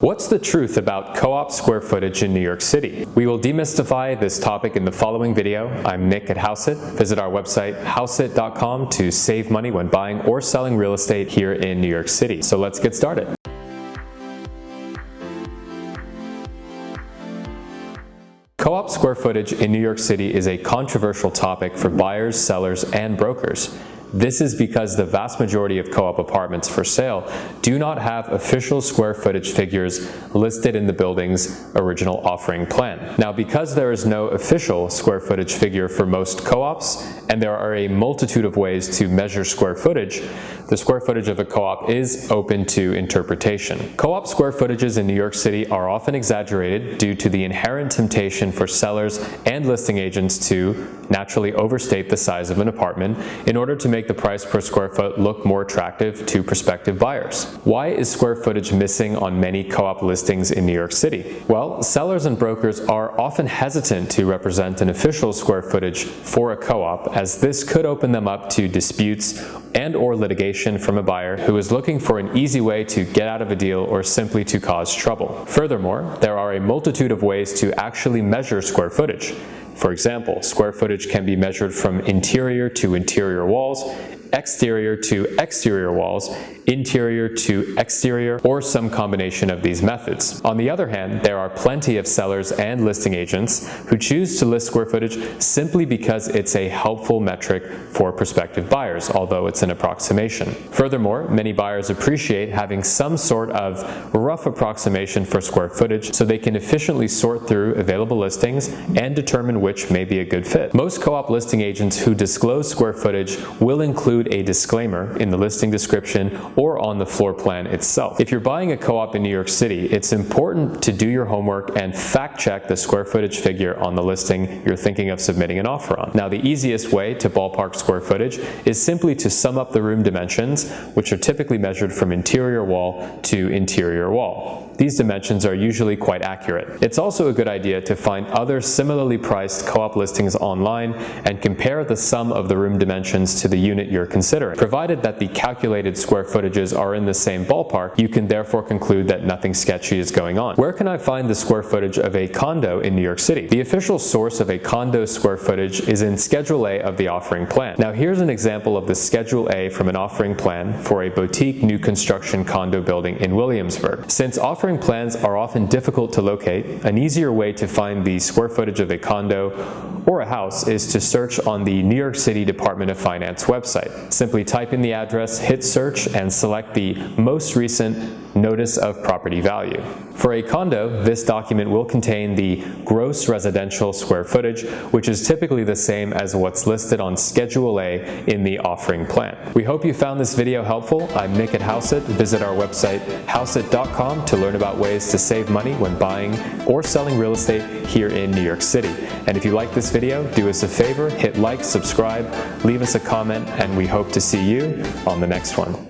What's the truth about co-op square footage in New York City? We will demystify this topic in the following video. I'm Nick at Hauseit. Visit our website hauseit.com to save money when buying or selling real estate here in New York City. So let's get started. Co-op square footage in New York City is a controversial topic for buyers, sellers, and brokers. This is because the vast majority of co-op apartments for sale do not have official square footage figures listed in the building's original offering plan. Now, because there is no official square footage figure for most co-ops, and there are a multitude of ways to measure square footage, the square footage of a co-op is open to interpretation. Co-op square footages in New York City are often exaggerated due to the inherent temptation for sellers and listing agents to naturally overstate the size of an apartment in order to make the price per square foot look more attractive to prospective buyers. Why is square footage missing on many co-op listings in New York City? Well, sellers and brokers are often hesitant to represent an official square footage for a co-op, as this could open them up to disputes and/or litigation from a buyer who is looking for an easy way to get out of a deal or simply to cause trouble. Furthermore, there are a multitude of ways to actually measure square footage. For example, square footage can be measured from interior to interior walls, exterior to exterior walls, interior to exterior, or some combination of these methods. On the other hand, there are plenty of sellers and listing agents who choose to list square footage simply because it's a helpful metric for prospective buyers, although it's an approximation. Furthermore, many buyers appreciate having some sort of rough approximation for square footage so they can efficiently sort through available listings and determine which may be a good fit. Most co-op listing agents who disclose square footage will include a disclaimer in the listing description or on the floor plan itself. If you're buying a co-op in New York City, it's important to do your homework and fact check the square footage figure on the listing you're thinking of submitting an offer on. Now, the easiest way to ballpark square footage is simply to sum up the room dimensions, which are typically measured from interior wall to interior wall. These dimensions are usually quite accurate. It's also a good idea to find other similarly priced co-op listings online and compare the sum of the room dimensions to the unit you're considering. Provided that the calculated square footages are in the same ballpark, you can therefore conclude that nothing sketchy is going on. Where can I find the square footage of a condo in New York City? The official source of a condo square footage is in Schedule A of the offering plan. Now, here's an example of the Schedule A from an offering plan for a boutique new construction condo building in Williamsburg. Since offering plans are often difficult to locate, an easier way to find the square footage of a condo or a house is to search on the New York City Department of Finance website. Simply type in the address, hit search, and select the most recent Notice of Property Value. For a condo, this document will contain the gross residential square footage, which is typically the same as what's listed on Schedule A in the offering plan. We hope you found this video helpful. I'm Nick at Hauseit. Visit our website hauseit.com to learn about ways to save money when buying or selling real estate here in New York City. And if you like this video, do us a favor, hit like, subscribe, leave us a comment, and we hope to see you on the next one.